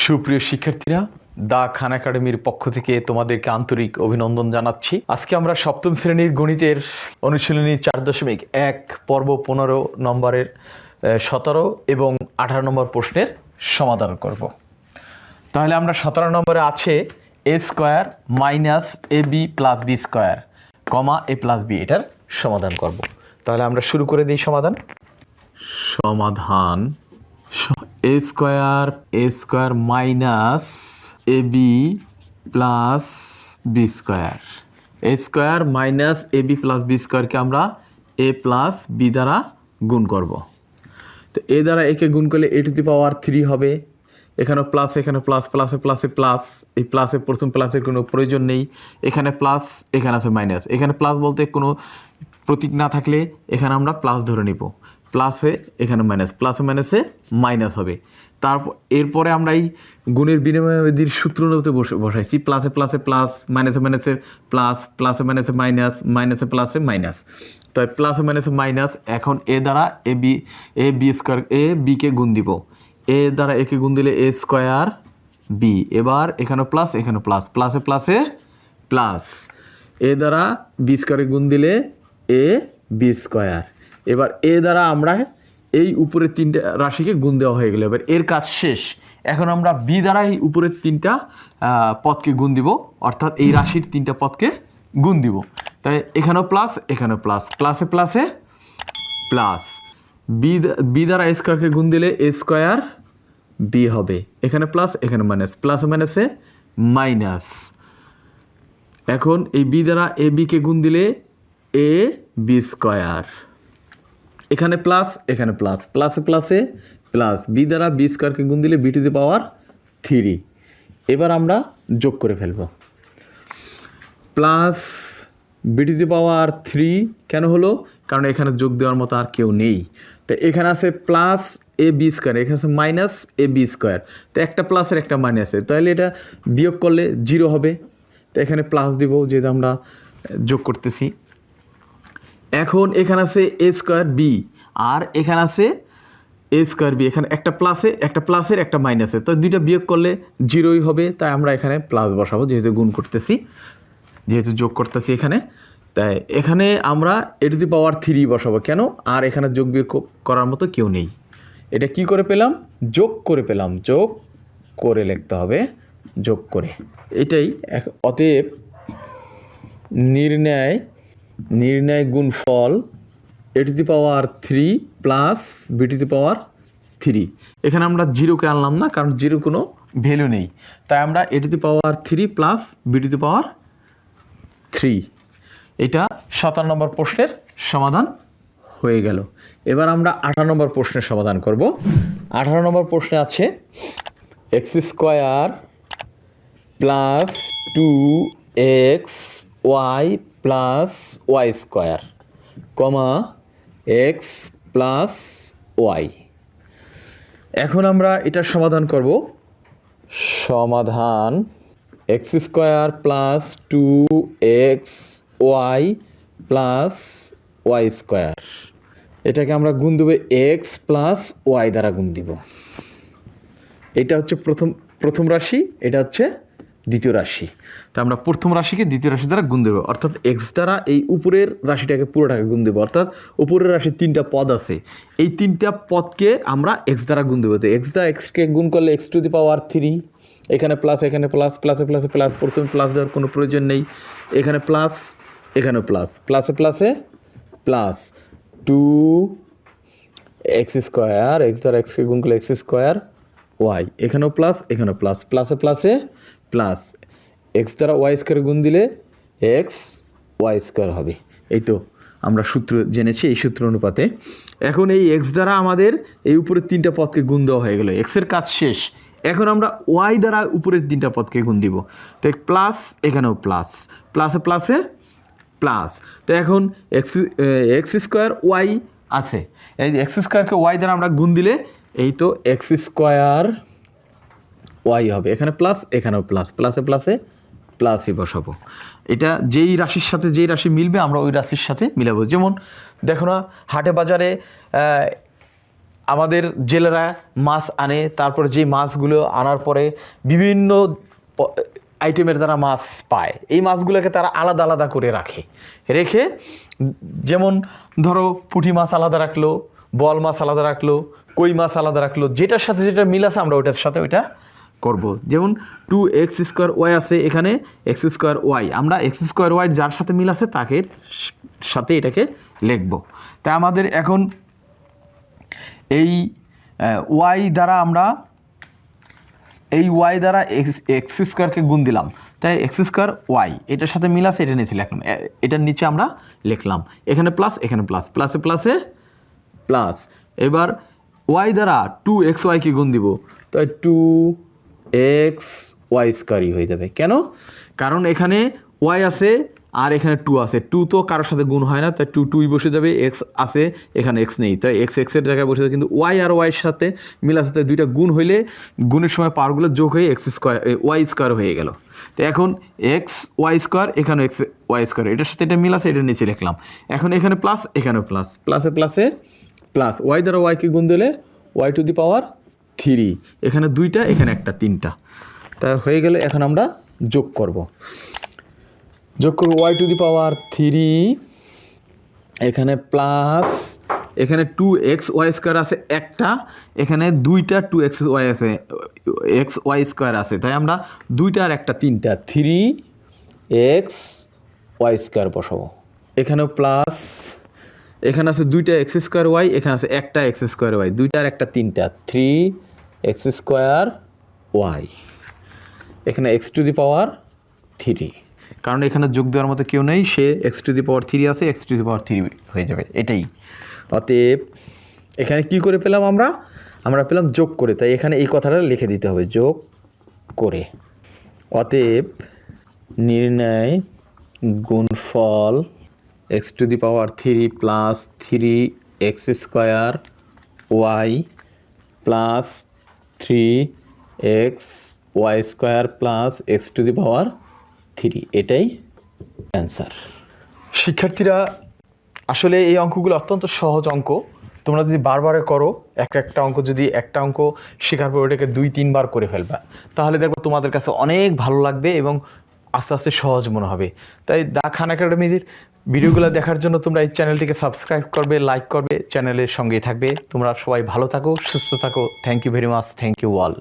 সুপ্রিয় শিক্ষার্থীরা, দা খান একাডেমির পক্ষ থেকে তোমাদেরকে আন্তরিক অভিনন্দন জানাচ্ছি। আজকে আমরা সপ্তম শ্রেণীর গণিতের অনুশীলনী 4.1 পর্ব 15 নম্বরের 17 এবং 18 নম্বর প্রশ্নের সমাধান করব। তাহলে আমরা 17 নম্বরে আছে a square minus ab plus b square comma a plus b, এটার সমাধান করব। তাহলে আমরা শুরু করে দিই সমাধান। a square minus ab plus b square, a square minus ab plus b স্কয়ারকে আমরা a প্লাস b দ্বারা গুণ করব। তো a দ্বারা একে গুণ করলে a টু দি পাওয়ার 3 হবে। এখানে প্লাস, এখানে প্লাস, প্লাসে প্লাসে প্লাস, এই প্লাসে প্রথম প্লাসের কোনো প্রয়োজন নেই। এখানে প্লাস, এখানে আছে মাইনাস। এখানে প্লাস বলতে কোনো প্রতীক না থাকলে এখানে আমরা প্লাস ধরে নিব, প্লাসে এখানে মাইনাস, প্লাসে মাইনাসে মাইনাস হবে। তারপর এরপরে আমরা এই গুণের বিনিময়ের সূত্রতে বসাইছি, প্লাসে প্লাসে প্লাস, মাইনাসে মাইনাসে প্লাস, প্লাসে মাইনাসে মাইনাস, মাইনাসে প্লাসে মাইনাস। তাই প্লাসে মাইনাসে মাইনাস। এখন এ দ্বারা এ বি স্কোয়ার, এ বিকে গুণ দিব, এ দ্বারা একে গুণ দিলে এ স্কোয়ার বি। এবার এখানে প্লাস, এখানে প্লাস, প্লাসে প্লাসে প্লাস, এ দ্বারা বি স্কোয়ারে গুণ দিলে এ বি স্কোয়ার। এবার এ দ্বারা আমরা এই উপরের তিনটা রাশিকে গুণ দেওয়া হয়ে গেল। এবার এর কাজ শেষ। এখন আমরা বি দ্বারা এই উপরের তিনটা পদকে গুণ দিব, অর্থাৎ এই রাশির তিনটা পদকে গুণ দিব। তাই এখানেও প্লাস, এখানেও প্লাস, প্লাসে প্লাসে প্লাস, বি দ্বারা এ স্কোয়ারকে গুণ দিলে এ স্কোয়ার বি হবে। এখানে প্লাস, এখানে মাইনাস, প্লাসে মাইনাসে মাইনাস। এখন এই বি দ্বারা এ বিকে গুণ দিলে এ বি স্কোয়ার। এখানে প্লাস, এখানে প্লাস, প্লাসে প্লাসে প্লাস, বি দ্বারা বি স্কোয়ারকে গুণ দিলে বি টু দি পাওয়ার 3। এবার আমরা যোগ করে ফেলব। Plus b to the power 3 কেন হলো? কারণ এখানে যোগ দেওয়ার মতো আর কেউ নেই। তো এখানে আছে প্লাস এ বি স্কোয়ার, এখানে আছে মাইনাস এ বি স্কোয়ার। তো একটা প্লাসের একটা মাইনাসের, তাহলে এটা বিয়োগ করলে 0 হবে। তো এখানে প্লাস দিব, যেহেতু আমরা যোগ করতেছি। এখন এখানে আছে এ স্কোয়ার বি, আর এখানে আছে এ স্কোয়ার বি। এখানে একটা প্লাসের একটা মাইনাসের, তো দুইটা বিয়োগ করলে 0ই হবে। তাই আমরা এখানে প্লাস বসাবো, যেহেতু গুণ করতেছি, যেহেতু যোগ করতেছি এখানে। তাই এখানে আমরা এ টু দি পাওয়ার 3 বসাবো। কেন? আর এখানে যোগ বিয়োগ করার মতো কেউ নেই। এটা কি করে পেলাম? যোগ করে পেলাম। যোগ করে লিখতে হবে, যোগ করে। এটাই অতএব নির্ণয় গুণফল a to the power 3 plus b to the power 3। এখানে আমরা 0কে আনলাম না, কারণ 0 কোনো ভ্যালু নেই। তাই আমরা a to the power 3 plus b to the power 3। এটা 17 নম্বর প্রশ্নের সমাধান হয়ে গেল। এবার আমরা 18 নম্বর প্রশ্নের সমাধান করব। 18 নম্বর প্রশ্নে আছে x square plus 2x Y plus Y square comma x plus Y. এখন আমরা এটার সমাধান করব। সমাধান x square plus 2x Y plus Y square, এটাকে আমরা গুণ দেবো এক্স প্লাস ওয়াই দ্বারা গুণ দিব। এটা হচ্ছে প্রথম রাশি, এটা হচ্ছে দ্বিতীয় রাশি। তা আমরা প্রথম রাশিকে দ্বিতীয় রাশি দ্বারা গুণ দেবো, অর্থাৎ এক্স দ্বারা এই উপরের রাশিটাকে পুরোটাকে গুণ দেবো। অর্থাৎ উপরের রাশির 3টা পদ আছে, এই 3টা পদকে আমরা এক্স দ্বারা গুণ দেবো। তো এক্স দ্বারা এক্সকে গুণ করলে এক্স টু দি পাওয়ার 3। এখানে প্লাস, এখানে প্লাস, প্লাসে প্লাসে প্লাস, প্রথমে প্লাস দেওয়ার কোনো প্রয়োজন নেই। এখানে প্লাস, এখানেও প্লাস, প্লাসে প্লাসে প্লাস 2x স্কোয়ার, এক্স দ্বারা এক্সকে গুণ করলে এক্স স্কোয়ার ওয়াই। এখানেও প্লাস, এখানেও প্লাস, প্লাসে প্লাসে প্লাস, এক্স দ্বারা ওয়াই স্কোয়ার গুণ দিলে এক্স ওয়াই স্কোয়ার হবে। এই তো আমরা সূত্র জেনেছি, এই সূত্র অনুপাতে। এখন এই এক্স দ্বারা আমাদের এই উপরের 3টা পদকে গুণ দেওয়া হয়ে গেল, এক্সের কাজ শেষ। এখন আমরা ওয়াই দ্বারা উপরের 3টা পদকে গুণ দিব। তো প্লাস, এখানেও প্লাস, প্লাসে প্লাসে প্লাস। তো এখন এক্স স্কোয়ার ওয়াই আছে, এই এক্স স্কোয়ারকে ওয়াই দ্বারা আমরা গুণ দিলে এই তো এক্স স্কোয়ার ওয়াই হবে। এখানে প্লাস, এখানেও প্লাস, প্লাসে প্লাসে প্লাসই বসাবো। এটা যেই রাশির সাথে যেই রাশি মিলবে আমরা ওই রাশির সাথে মিলাবো। যেমন দেখো না, হাটে বাজারে আমাদের জেলেরা মাছ আনে, তারপরে যে মাছগুলো আনার পরে বিভিন্ন আইটেমের তারা মাছ পায়, এই মাছগুলোকে তারা আলাদা আলাদা করে রেখে যেমন ধরো পুঁটি মাছ আলাদা রাখলো, বল মাছ আলাদা রাখলো, কই মাছ আলাদা রাখলো, যেটার সাথে যেটা মিল আছে আমরা ওইটার সাথে ওইটা করব। যেমন 2x² আছে, এখানে x²y, আমরা x²y যার সাথে মিল আছে তাকে সাথে এটাকে লিখব। তাই আমাদের এখন এই y দ্বারা আমরা এই y দ্বারা x² গুণ দিলাম, তাই x²y এটার সাথে মিল আছে, এটা নিচে লিখলাম, এটার নিচে আমরা লিখলাম, এখানে প্লাস এখানে প্লাস, প্লাসে প্লাসে প্লাস। এবার y দ্বারা 2xy কে গুণ দিব, তাই 2xy² হয়ে যাবে। কেন? কারণ এখানে y আছে আর এখানে 2 আছে, 2 তো কারোর সাথে গুণ হয় না, তাই 2 বসে যাবে, x আছে এখানে x নেই, তাই x এর জায়গায় বসে যাবে, কিন্তু y আর y এর সাথে মিল আছে, তাই দুইটা গুণ হইলে গুণের সময় পাওয়ারগুলো যোগ হয়ে y² হয়ে গেল। তো এখন xy², এখানে xy², এটার সাথে এটা মিল আছে, এটা নিচে লিখলাম। এখন এখানে প্লাস এখানে প্লাস, প্লাসে প্লাসে প্লাস, y দ্বারা y কে গুণ দিলে y⁻3, এখানে 2টা এখানে একটা 3টা, তা হয়ে গেলে এখন আমরা যোগ করব y⁻3, এখানে প্লাস, এখানে 2xy² আছে একটা, এখানে 2টা 2xy আছে, xy² আছে, তাই আমরা 2টা আর একটা 3টা 3xy² বসাবো। এখানেও প্লাস, এখানে আছে 2টা x²y, এখানে আছে একটা x²y, 2টা আর একটা 3টা 3x²y, এখানে x⁻3, কারণ এখানে যোগ দেওয়ার মতো কেউ নেই, সে x⁻3 আছে, x⁻3 হয়ে যাবে এটাই। অতএব এখানে কি করে পেলাম আমরা পেলাম যোগ করে, তাই এখানে এই কথাটা লিখে দিতে হবে, যোগ করে। অতএব নির্ণয় গুণফল x⁻3 plus 3x² plus 3xy² plus x⁻3, এটাই অ্যান্সার। শিক্ষার্থীরা, আসলে এই অঙ্কগুলো অত্যন্ত সহজ অঙ্ক, তোমরা যদি বারবার করো, একটা অঙ্ক যদি একটা অঙ্ক শেখার পর ওটাকে 2-3 বার করে ফেলবা, তাহলে দেখো তোমাদের কাছে অনেক ভালো লাগবে এবং আস্তে আস্তে সহজ মনে হবে। তাই দা খান একাডেমির ভিডিওগুলো দেখার জন্য তোমরা এই চ্যানেলটিকে সাবস্ক্রাইব করবে, লাইক করবে, চ্যানেলের সঙ্গেই থাকবে। তোমরা সবাই ভালো থাকো, সুস্থ থাকো। Thank you very much, thank you all.